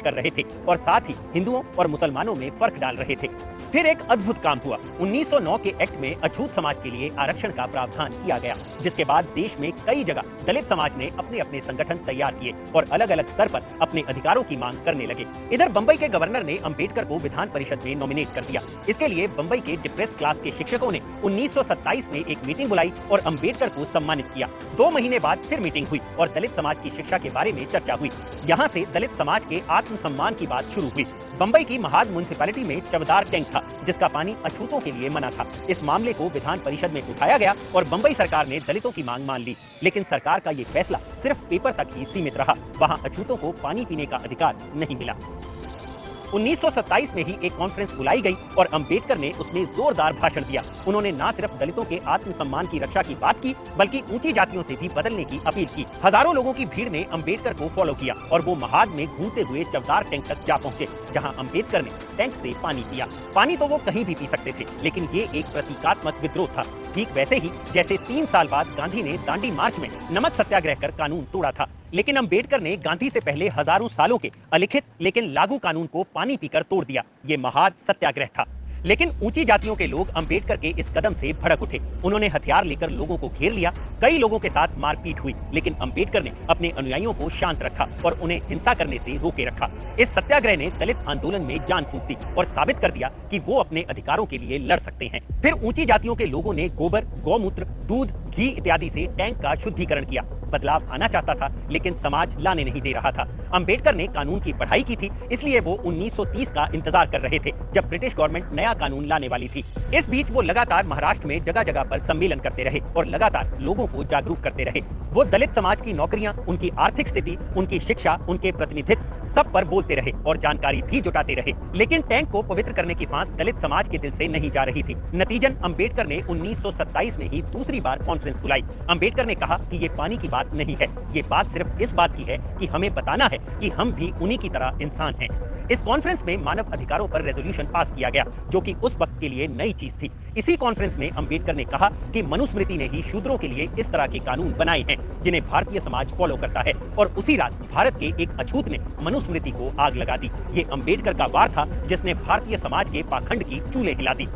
कर रहे थे और साथ ही हिंदुओं और मुसलमानों में फर्क डाल रहे थे। फिर एक अद्भुत काम हुआ। 1909 के एक्ट में अछूत समाज के लिए आरक्षण का प्रावधान किया गया, जिसके बाद देश में कई जगह दलित समाज ने अपने अपने संगठन तैयार किए और अलग अलग स्तर पर अपने अधिकारों की मांग करने लगे। इधर बंबई के गवर्नर ने अंबेडकर को विधान परिषद में नॉमिनेट कर दिया। इसके लिए बंबई के डिप्रेस्ड क्लास के शिक्षकों ने 1927 में एक मीटिंग बुलाई और अंबेडकर को सम्मानित किया। 2 महीने बाद फिर मीटिंग हुई और दलित समाज की शिक्षा के बारे में चर्चा हुई। यहाँ से दलित समाज के आत्मसम्मान की बात शुरू हुई। बंबई की महाद म्युनिसिपैलिटी में चवदार टैंक था, जिसका पानी अछूतों के लिए मना था। इस मामले को विधान परिषद में उठाया गया और बंबई सरकार ने दलितों की मांग मान ली, लेकिन सरकार का ये फैसला सिर्फ पेपर तक ही सीमित रहा। वहाँ अछूतों को पानी पीने का अधिकार नहीं मिला। 1927 में ही एक कॉन्फ्रेंस बुलाई गई और अंबेडकर ने उसमें जोरदार भाषण दिया। उन्होंने न सिर्फ दलितों के आत्मसम्मान की रक्षा की बात की, बल्कि ऊंची जातियों से भी बदलने की अपील की। हजारों लोगों की भीड़ ने अंबेडकर को फॉलो किया और वो महाद में घूमते हुए चवदार टैंक तक जा पहुंचे, जहां अंबेडकर ने टैंक से पानी पिया। पानी तो वो कहीं भी पी सकते थे, लेकिन ये एक प्रतीकात्मक विद्रोह था, ठीक वैसे ही जैसे 3 साल बाद गांधी ने दांडी मार्च में नमक सत्याग्रह कर कानून तोड़ा था। लेकिन अंबेडकर ने गांधी से पहले हजारों सालों के अलिखित लेकिन लागू कानून को पानी पीकर तोड़ दिया। ये महाद सत्याग्रह था। लेकिन ऊंची जातियों के लोग अंबेडकर के इस कदम से भड़क उठे। उन्होंने हथियार लेकर लोगों को घेर लिया। कई लोगों के साथ मारपीट हुई, लेकिन अंबेडकर ने अपने अनुयायियों को शांत रखा और उन्हें हिंसा करने से रोके रखा। इस सत्याग्रह ने दलित आंदोलन में जान फूंक दी और साबित कर दिया कि वो अपने अधिकारों के लिए लड़ सकते हैं। फिर ऊंची जातियों के लोगों ने गोबर, गौमूत्र, दूध, घी इत्यादि से टैंक का शुद्धिकरण किया। बदलाव आना चाहता था, लेकिन समाज लाने नहीं दे रहा था। अंबेडकर ने कानून की पढ़ाई की थी, इसलिए वो 1930 का इंतजार कर रहे थे, जब ब्रिटिश गवर्नमेंट नया कानून लाने वाली थी। इस बीच वो लगातार महाराष्ट्र में जगह जगह पर सम्मेलन करते रहे और लगातार लोगों को जागरूक करते रहे। वो दलित समाज की नौकरियां, उनकी आर्थिक स्थिति, उनकी शिक्षा, उनके प्रतिनिधित्व सब पर बोलते रहे और जानकारी भी जुटाते रहे। लेकिन टैंक को पवित्र करने की फांस दलित समाज के दिल से नहीं जा रही थी। नतीजन अंबेडकर ने 1927 में ही दूसरी बार कॉन्फ्रेंस बुलाई। अंबेडकर ने कहा कि ये पानी की बात नहीं है, ये बात सिर्फ इस बात की है कि हमें बताना है कि हम भी उन्हीं की तरह इंसान हैं। इस कॉन्फ्रेंस में मानव अधिकारों पर रेजोल्यूशन पास किया गया, जो कि उस वक्त के लिए नई चीज थी। इसी कॉन्फ्रेंस में अंबेडकर ने कहा कि मनुस्मृति ने ही शूद्रों के लिए इस तरह के कानून बनाए हैं, जिन्हें भारतीय समाज फॉलो करता है। और उसी रात भारत के एक अछूत ने मनुस्मृति को आग लगा दी। ये अंबेडकर का वार था, जिसने भारतीय समाज के पाखंड की चूल्हे हिला दी।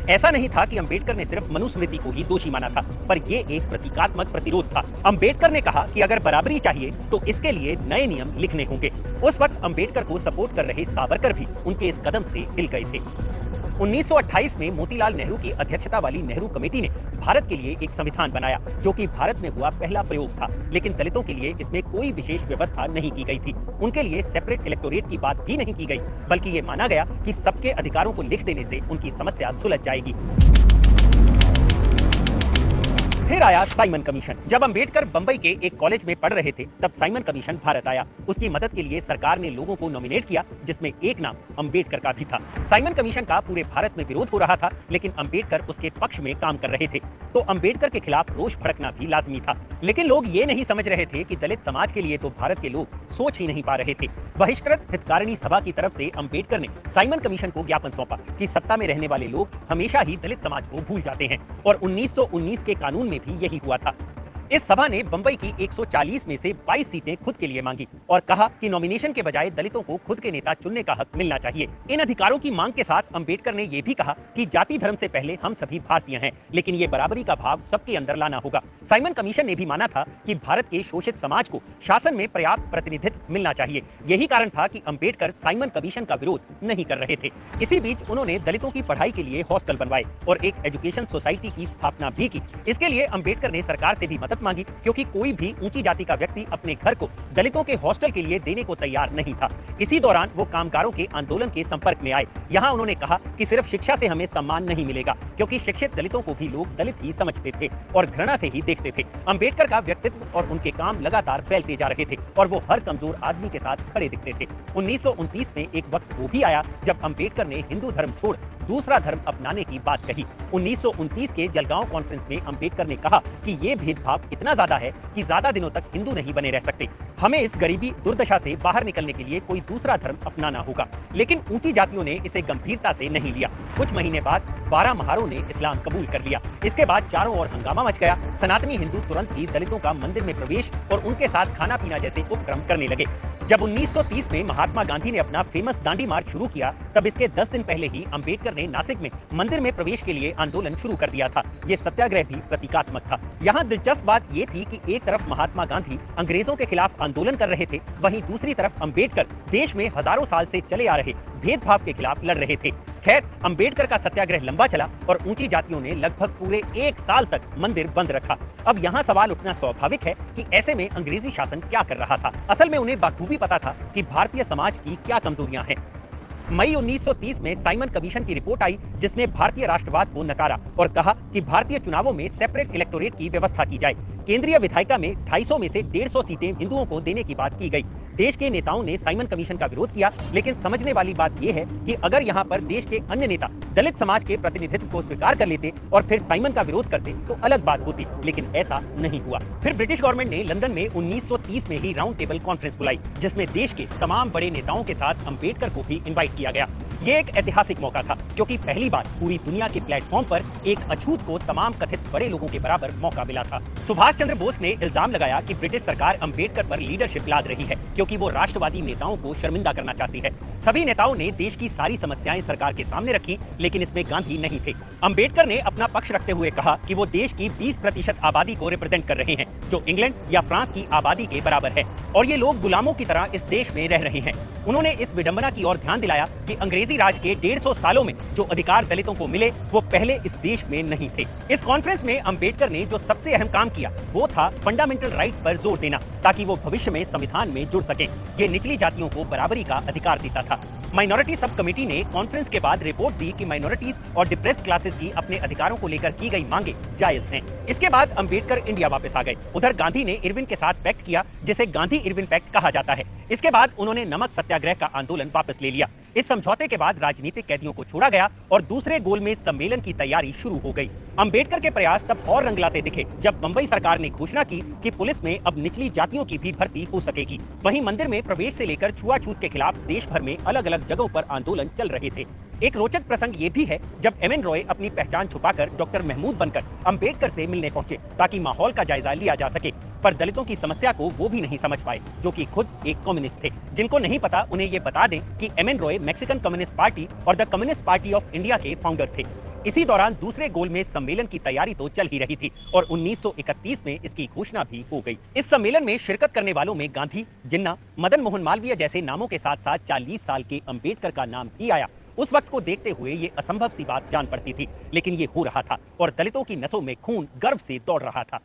ऐसा नहीं था कि अंबेडकर ने सिर्फ मनुस्मृति को ही दोषी माना था, पर यह एक प्रतीकात्मक प्रतिरोध था। अंबेडकर ने कहा कि अगर बराबरी चाहिए तो इसके लिए नए नियम लिखने होंगे। उस वक्त अंबेडकर को सपोर्ट कर रहे सावरकर भी उनके इस कदम से हिल गए थे। 1928 में मोतीलाल नेहरू की अध्यक्षता वाली नेहरू कमेटी ने भारत के लिए एक संविधान बनाया, जो कि भारत में हुआ पहला प्रयोग था। लेकिन दलितों के लिए इसमें कोई विशेष व्यवस्था नहीं की गई थी। उनके लिए सेपरेट इलेक्टोरेट की बात भी नहीं की गई, बल्कि ये माना गया कि सबके अधिकारों को लिख देने से उनकी समस्या सुलझ जाएगी। फिर आया साइमन कमीशन। जब अंबेडकर बंबई के एक कॉलेज में पढ़ रहे थे, तब साइमन कमीशन भारत आया। उसकी मदद के लिए सरकार ने लोगों को नॉमिनेट किया, जिसमें एक नाम अंबेडकर का भी था। साइमन कमीशन का पूरे भारत में विरोध हो रहा था, लेकिन अंबेडकर उसके पक्ष में काम कर रहे थे, तो अंबेडकर के खिलाफ रोष भड़कना भी लाजमी था। लेकिन लोग ये नहीं समझ रहे थे कि दलित समाज के लिए तो भारत के लोग सोच ही नहीं पा रहे थे। बहिष्कृत हितकारिणी सभा की तरफ से अंबेडकर ने साइमन कमीशन को ज्ञापन सौंपा कि सत्ता में रहने वाले लोग हमेशा ही दलित समाज को भूल जाते हैं, और 1919 के कानून में भी यही हुआ था। इस सभा ने बंबई की 140 में से 22 सीटें खुद के लिए मांगी और कहा कि नॉमिनेशन के बजाय दलितों को खुद के नेता चुनने का हक मिलना चाहिए। इन अधिकारों की मांग के साथ अंबेडकर ने यह भी कहा कि जाति धर्म से पहले हम सभी भारतीय हैं, लेकिन ये बराबरी का भाव सबके अंदर लाना होगा। साइमन कमीशन ने भी माना था कि भारत के शोषित समाज को शासन में पर्याप्त प्रतिनिधित्व मिलना चाहिए। यही कारण था कि अंबेडकर साइमन कमीशन का विरोध नहीं कर रहे थे। इसी बीच उन्होंने दलितों की पढ़ाई के लिए हॉस्टल बनवाए और एक एजुकेशन सोसाइटी की स्थापना भी की। इसके लिए अंबेडकर ने सरकार से भी मदद मांगी, क्योंकि कोई भी ऊंची जाति का व्यक्ति अपने घर को दलितों के हॉस्टल के लिए देने को तैयार नहीं था। इसी दौरान वो कामगारों के आंदोलन के संपर्क में आए। यहाँ उन्होंने कहा कि सिर्फ शिक्षा से हमें सम्मान नहीं मिलेगा, क्योंकि शिक्षित दलितों को भी लोग दलित ही समझते थे और घृणा से ही देखते थे। अंबेडकर का व्यक्तित्व और उनके काम लगातार फैलते जा रहे थे और वो हर कमजोर आदमी के साथ खड़े दिखते थे। 1929 में एक वक्त वो भी आया जब अंबेडकर ने हिंदू धर्म छोड़ दूसरा धर्म अपनाने की बात कही। 1929 के जलगांव कॉन्फ्रेंस में अंबेडकर ने कहा कि ये भेदभाव इतना ज्यादा है कि ज्यादा दिनों तक हिंदू नहीं बने रह सकते। हमें इस गरीबी दुर्दशा से बाहर निकलने के लिए कोई दूसरा धर्म अपनाना होगा। लेकिन ऊंची जातियों ने इसे गंभीरता से नहीं लिया। कुछ महीने बाद 12 महारों ने इस्लाम कबूल कर लिया। इसके बाद चारों ओर हंगामा मच गया। सनातनी हिंदू तुरंत ही दलितों का मंदिर में प्रवेश और उनके साथ खाना पीना जैसे उपक्रम करने लगे। जब 1930 में महात्मा गांधी ने अपना फेमस दांडी मार्च शुरू किया, तब इसके 10 दिन पहले ही अंबेडकर ने नासिक में मंदिर में प्रवेश के लिए आंदोलन शुरू कर दिया था। ये सत्याग्रह भी प्रतीकात्मक था। यहाँ दिलचस्प बात ये थी कि एक तरफ महात्मा गांधी अंग्रेजों के खिलाफ आंदोलन कर रहे थे, वहीं दूसरी तरफ अंबेडकर देश में हजारों साल से चले आ रहे भेदभाव के खिलाफ लड़ रहे थे। खैर, अंबेडकर का सत्याग्रह लंबा चला और ऊंची जातियों ने लगभग पूरे 1 साल तक मंदिर बंद रखा। अब यहाँ सवाल उठना स्वाभाविक है कि ऐसे में अंग्रेजी शासन क्या कर रहा था। असल में उन्हें बखूबी पता था कि भारतीय समाज की क्या कमजोरियां हैं। मई 1930 में साइमन कमीशन की रिपोर्ट आई, जिसने भारतीय राष्ट्रवाद को नकारा और कहा कि भारतीय चुनावों में सेपरेट इलेक्टोरेट की व्यवस्था की जाए। केंद्रीय विधायिका में 250 में से 150 सीटें हिंदुओं को देने की बात की गई। देश के नेताओं ने साइमन कमीशन का विरोध किया, लेकिन समझने वाली बात यह है कि अगर यहाँ पर देश के अन्य नेता दलित समाज के प्रतिनिधित्व को स्वीकार कर लेते और फिर साइमन का विरोध करते तो अलग बात होती, लेकिन ऐसा नहीं हुआ। फिर ब्रिटिश गवर्नमेंट ने लंदन में 1930 में ही राउंड टेबल कॉन्फ्रेंस बुलाई, जिसमें देश के तमाम बड़े नेताओं के साथ अंबेडकर को भी इन्वाइट किया गया। ये एक ऐतिहासिक मौका था, क्योंकि पहली बार पूरी दुनिया के प्लेटफॉर्म पर एक अछूत को तमाम कथित बड़े लोगों के बराबर मौका मिला था। सुभाष चंद्र बोस ने इल्जाम लगाया कि ब्रिटिश सरकार अंबेडकर पर लीडरशिप लाद रही है, क्योंकि वो राष्ट्रवादी नेताओं को शर्मिंदा करना चाहती है। सभी नेताओं ने देश की सारी समस्याएं सरकार के सामने रखी, लेकिन इसमें गांधी नहीं थे। अंबेडकर ने अपना पक्ष रखते हुए कहा कि वो देश की 20% आबादी को रिप्रेजेंट कर रहे हैं, जो इंग्लैंड या फ्रांस की आबादी के बराबर है, और ये लोग गुलामों की तरह इस देश में रह रहे हैं। उन्होंने इस विडंबना की ओर ध्यान दिलाया कि अंग्रेजी राज के 150 सालों में जो अधिकार दलितों को मिले, वो पहले इस देश में नहीं थे। इस कॉन्फ्रेंस में अंबेडकर ने जो सबसे अहम काम किया वो था फंडामेंटल राइट्स पर जोर देना, ताकि वो भविष्य में संविधान में जुड़ सके। ये निचली जातियों को बराबरी का अधिकार देता था। माइनॉरिटी सब कमेटी ने कॉन्फ्रेंस के बाद रिपोर्ट दी कि माइनॉरिटीज और डिप्रेस्ड क्लासेस की अपने अधिकारों को लेकर की गई मांगे जायज हैं। इसके बाद अंबेडकर इंडिया वापस आ गए। उधर गांधी ने इरविन के साथ पैक्ट किया, जिसे गांधी इरविन पैक्ट कहा जाता है। इसके बाद उन्होंने नमक सत्याग्रह का आंदोलन वापस ले लिया। इस समझौते के बाद राजनीतिक कैदियों को छोड़ा गया और दूसरे गोलमेज सम्मेलन की तैयारी शुरू हो गई। अंबेडकर के प्रयास तब और रंगलाते दिखे जब बंबई सरकार ने घोषणा की कि पुलिस में अब निचली जातियों की भी भर्ती हो सकेगी। वहीं मंदिर में प्रवेश से लेकर छुआछूत के खिलाफ देश भर में अलग अलग जगहों पर आंदोलन चल रहे थे। एक रोचक प्रसंग ये भी है जब एम.एन. रॉय अपनी पहचान छुपाकर डॉक्टर महमूद बनकर अंबेडकर से मिलने पहुंचे, ताकि माहौल का जायजा लिया जा सके। पर दलितों की समस्या को वो भी नहीं समझ पाए, जो कि खुद एक कम्युनिस्ट थे। जिनको नहीं पता उन्हें ये बता दें कि M N. Roy Mexican communist party और the communist party of India के फाउंडर थे। इसी दौरान दूसरे गोलमेज सम्मेलन की तैयारी तो चल ही रही थी और 1931 में इसकी घोषणा भी हो गई। इस सम्मेलन में शिरकत करने वालों में गांधी, जिन्ना, मदन मोहन मालवीय जैसे नामों के साथ साथ 40 साल के अंबेडकर का नाम भी आया। उस वक्त को देखते हुए ये असंभव सी बात जान पड़ती थी, लेकिन ये हो रहा था और दलितों की नसों में खून गर्व से दौड़ रहा था।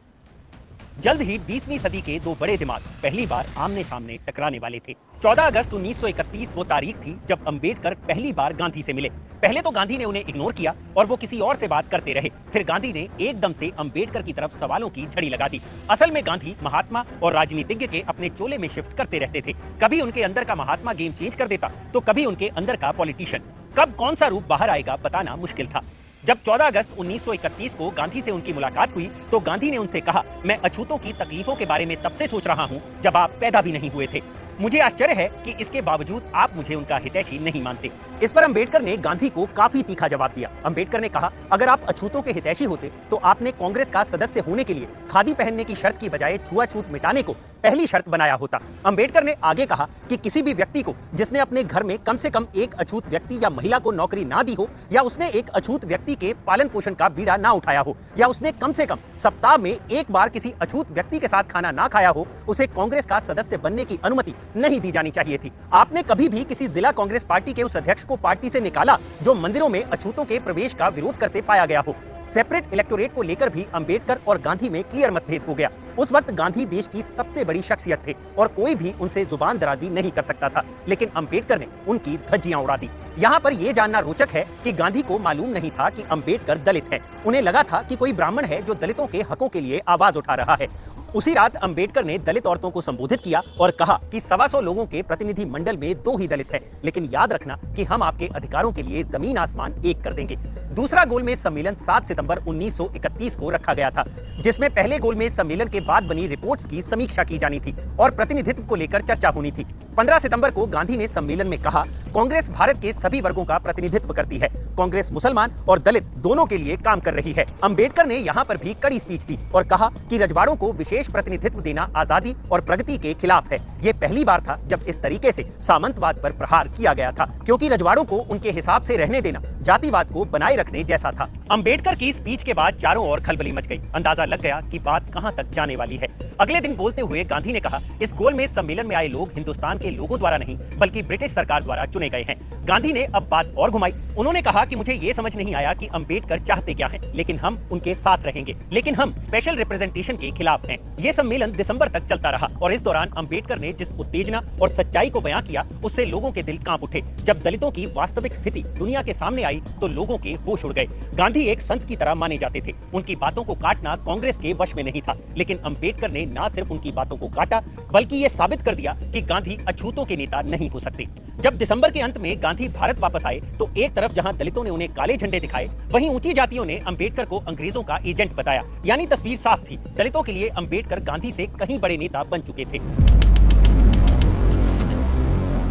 जल्द ही 20वीं सदी के दो बड़े दिमाग पहली बार आमने सामने टकराने वाले थे। 14 अगस्त 1931 वो तारीख थी जब अंबेडकर पहली बार गांधी से मिले। पहले तो गांधी ने उन्हें इग्नोर किया और वो किसी और से बात करते रहे। फिर गांधी ने एकदम से अंबेडकर की तरफ सवालों की झड़ी लगा दी। असल में गांधी महात्मा और राजनीतिज्ञ के अपने चोले में शिफ्ट करते रहते थे। कभी उनके अंदर का महात्मा गेम चेंज कर देता, तो कभी उनके अंदर का पॉलिटिशियन। कब कौन सा रूप बाहर आएगा बताना मुश्किल था। जब 14 अगस्त 1931 को गांधी से उनकी मुलाकात हुई तो गांधी ने उनसे कहा, मैं अछूतों की तकलीफों के बारे में तब से सोच रहा हूं जब आप पैदा भी नहीं हुए थे। मुझे आश्चर्य है कि इसके बावजूद आप मुझे उनका हितैषी नहीं मानते। इस पर अंबेडकर ने गांधी को काफी तीखा जवाब दिया। अंबेडकर ने कहा, अगर आप अछूतों के हितैषी होते तो आपने कांग्रेस का सदस्य होने के लिए खादी पहनने की शर्त की बजाय छुआछूत मिटाने को पहली शर्त बनाया होता। अंबेडकर ने आगे कहा कि किसी भी व्यक्ति को जिसने अपने घर में कम से कम एक अछूत व्यक्ति या महिला को नौकरी ना दी हो, या उसने एक अछूत व्यक्ति के पालन पोषण का बीड़ा ना उठाया हो, या उसने कम से कम सप्ताह में एक बार किसी अछूत व्यक्ति के साथ खाना ना खाया हो, उसे कांग्रेस का सदस्य बनने की अनुमति नहीं दी जानी चाहिए थी। आपने कभी भी किसी जिला कांग्रेस पार्टी के उस अध्यक्ष को पार्टी से निकाला जो मंदिरों में अछूतों के प्रवेश का विरोध करते पाया गया हो। सेपरेट इलेक्टोरेट को लेकर भी अंबेडकर और गांधी में क्लियर मतभेद हो गया। उस वक्त गांधी देश की सबसे बड़ी शख्सियत थे और कोई भी उनसे जुबान दराजी नहीं कर सकता था, लेकिन अंबेडकर ने उनकी धज्जियां उड़ा दी। यहाँ पर यह जानना रोचक है कि गांधी को मालूम नहीं था कि अंबेडकर दलित है। उन्हें लगा था कि कोई ब्राह्मण है जो दलितों के हकों के लिए आवाज उठा रहा है। उसी रात अंबेडकर ने दलित औरतों को संबोधित किया और कहा कि 125 लोगों के प्रतिनिधि मंडल में 2 ही दलित हैं, लेकिन याद रखना कि हम आपके अधिकारों के लिए जमीन आसमान एक कर देंगे। दूसरा गोलमेज सम्मेलन 7 सितंबर 1931 को रखा गया था, जिसमें पहले गोलमेज सम्मेलन के बाद बनी रिपोर्ट्स की समीक्षा की जानी थी और प्रतिनिधित्व को लेकर चर्चा होनी थी। 15 सितंबर को गांधी ने सम्मेलन में कहा, कांग्रेस भारत के सभी वर्गों का प्रतिनिधित्व करती है। कांग्रेस मुसलमान और दलित दोनों के लिए काम कर रही है। अंबेडकर ने यहाँ पर भी कड़ी स्पीच दी और कहा कि रजवाड़ों को विशेष प्रतिनिधित्व देना आजादी और प्रगति के खिलाफ है। ये पहली बार था जब इस तरीके से सामंतवाद पर प्रहार किया गया था, क्योंकि रजवाड़ों को उनके हिसाब से रहने देना जातिवाद को बनाए रखने जैसा था। अंबेडकर की स्पीच के बाद चारों ओर खलबली मच गई। अंदाजा लग गया कि बात कहां तक जाने वाली है। अगले दिन बोलते हुए गांधी ने कहा, इस गोलमेज सम्मेलन में आए लोग हिंदुस्तान के लोगों द्वारा नहीं बल्कि ब्रिटिश सरकार द्वारा चुने गए हैं। गांधी ने अब बात और घुमाई। उन्होंने कहा कि मुझे ये समझ नहीं आया कि अंबेडकर चाहते क्या हैं, लेकिन हम उनके साथ रहेंगे, लेकिन हम स्पेशल रिप्रेजेंटेशन के खिलाफ हैं। ये सम्मेलन दिसंबर तक चलता रहा और इस दौरान अंबेडकर ने जिस उत्तेजना और सच्चाई को बयां किया, उससे लोगों के दिल कांप उठे। जब दलितों की वास्तविक स्थिति दुनिया के सामने आई तो लोगों के होश उड़ गए। गांधी एक संत की तरह माने जाते थे। उनकी बातों को काटना कांग्रेस के वश में नहीं था, लेकिन अंबेडकर ने न सिर्फ उनकी बातों को काटा बल्कि ये साबित कर दिया कि गांधी अछूतों के नेता नहीं हो सकते। जब दिसंबर के अंत में गांधी भारत वापस आए तो एक तरफ जहां दलितों ने उन्हें काले झंडे दिखाए, वहीं ऊंची जातियों ने अंबेडकर को अंग्रेजों का एजेंट बताया। यानी तस्वीर साफ थी, दलितों के लिए अंबेडकर गांधी से कहीं बड़े नेता बन चुके थे।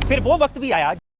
फिर वो वक्त भी आया